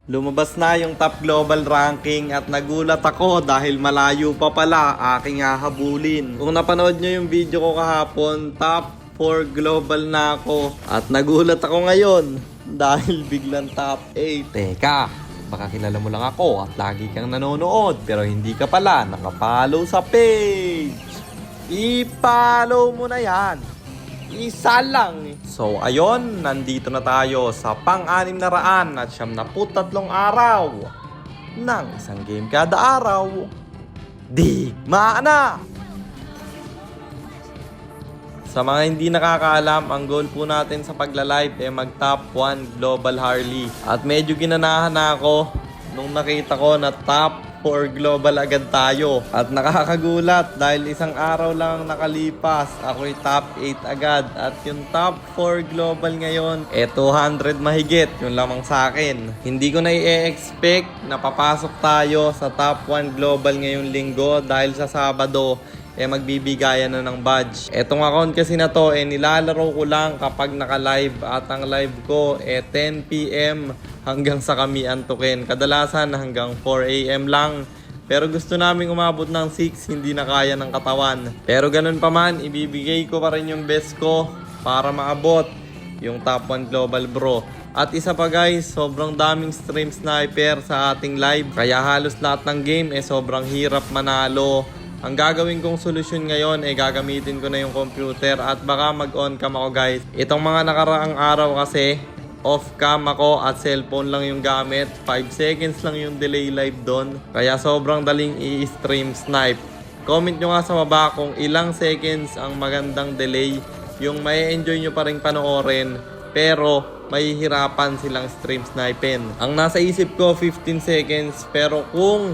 Lumabas na yung top global ranking at nagulat ako dahil malayo pa pala aking hahabulin. Kung napanood nyo yung video ko kahapon, top 4 global na ako. At nagulat ako ngayon dahil biglang top 8. Teka, baka kilala mo lang ako at lagi kang nanonood pero hindi ka pala nakapollow sa page. I-follow mo na yan. Isa lang. So ayon, nandito na tayo sa pang-600 at 73 araw ng isang game kada araw. Digmaan na! Sa mga hindi nakakaalam, ang goal po natin sa pagla-live ay mag-top 1 Global Harley. At medyo ginanahan na ako nung nakita ko na top 4 global agad tayo. At nakakagulat dahil isang araw lang nakalipas, ako'y top 8 agad. At yung top 4 global ngayon, 200 mahigit. Yun lamang sa akin. Hindi ko na i-expect na papasok tayo sa top 1 global ngayong linggo dahil sa Sabado, magbibigayan na ng badge. Etong account kasi na to, nilalaro ko lang kapag naka-live. At ang live ko, 10 PM hanggang sa kami antukin. Kadalasan hanggang 4 AM lang. Pero gusto naming umabot ng 6, hindi na kaya ng katawan. Pero ganun pa man, ibibigay ko pa rin yung best ko para maabot yung top 1 global bro. At isa pa guys, sobrang daming stream sniper sa ating live. Kaya halos lahat ng game sobrang hirap manalo. Ang gagawin kong solusyon ngayon gagamitin ko na yung computer at baka mag-on cam ako guys. Itong mga nakaraang araw kasi off cam ako at cellphone lang yung gamit. 5 seconds lang yung delay live doon. Kaya sobrang daling i-stream snipe. Comment nyo nga sa baba kung ilang seconds ang magandang delay. Yung may enjoy nyo pa rin panoorin pero mahihirapan silang stream snipen. Ang nasa isip ko 15 seconds pero kung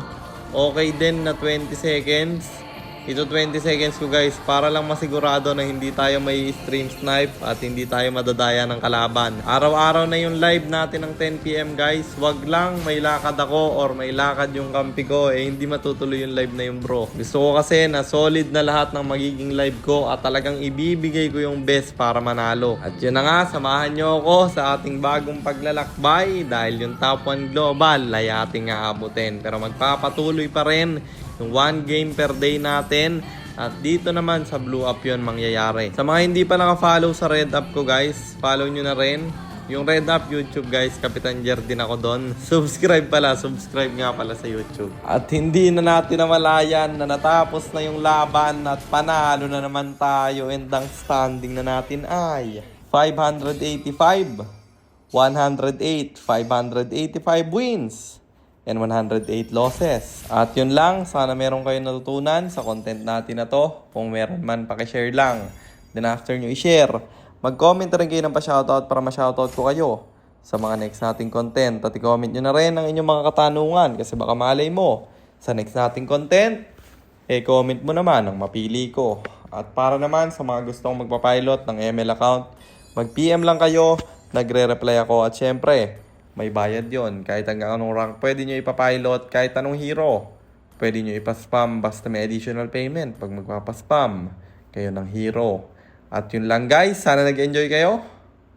okay din na 20 seconds. Ito 20 seconds ko guys para lang masigurado na hindi tayo may stream snipe at hindi tayo madadaya ng kalaban. Araw-araw na yung live natin ng 10 PM guys. Wag lang may lakad ako or may lakad yung kampi ko hindi matutuloy yung live na yung bro. Gusto ko kasi na solid na lahat ng magiging live ko at talagang ibibigay ko yung best para manalo. At yun na nga, samahan nyo ako sa ating bagong paglalakbay dahil yung top 1 global ay ating aabutin. Pero magpapatuloy pa rin yung 1 game per day natin. At dito naman sa Blue Up yun mangyayari. Sa mga hindi pa naka-follow sa Red Up ko guys, follow nyo na rin. Yung Red Up YouTube guys, Kapitan Jer din ako doon. Subscribe nga pala sa YouTube. At hindi na natin namalayan na natapos na yung laban at panalo na naman tayo. And ang standing na natin ay 585, 108, 585 wins and 108 losses. At yun lang, sana meron kayong natutunan sa content natin na to. Kung meron man, pakishare lang. Then after nyo i-share, mag-comment rin kayo ng pa-shoutout para ma-shoutout ko kayo sa mga next nating content. At i-comment nyo na rin ang inyong mga katanungan kasi baka malay mo sa next nating content, comment mo naman ang mapili ko. At para naman sa mga gustong magpapilot ng ML account, mag-PM lang kayo, nagre-reply ako. At syempre, may bayad yon. Kahit hanggang anong rank pwede nyo ipapilot, kahit anong hero pwede nyo ipaspam basta may additional payment pag magpapaspam kayo ng hero. At yun lang guys, sana nag-enjoy kayo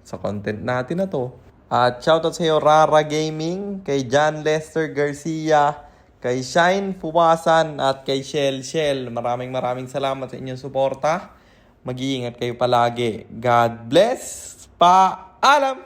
sa content natin na to. At shoutout sa iyo Rara Gaming, kay John Lester Garcia, kay Shine Fuwasan at kay Shell. Maraming salamat sa inyong suporta. Mag-iingat kayo palagi. God bless. Paalam!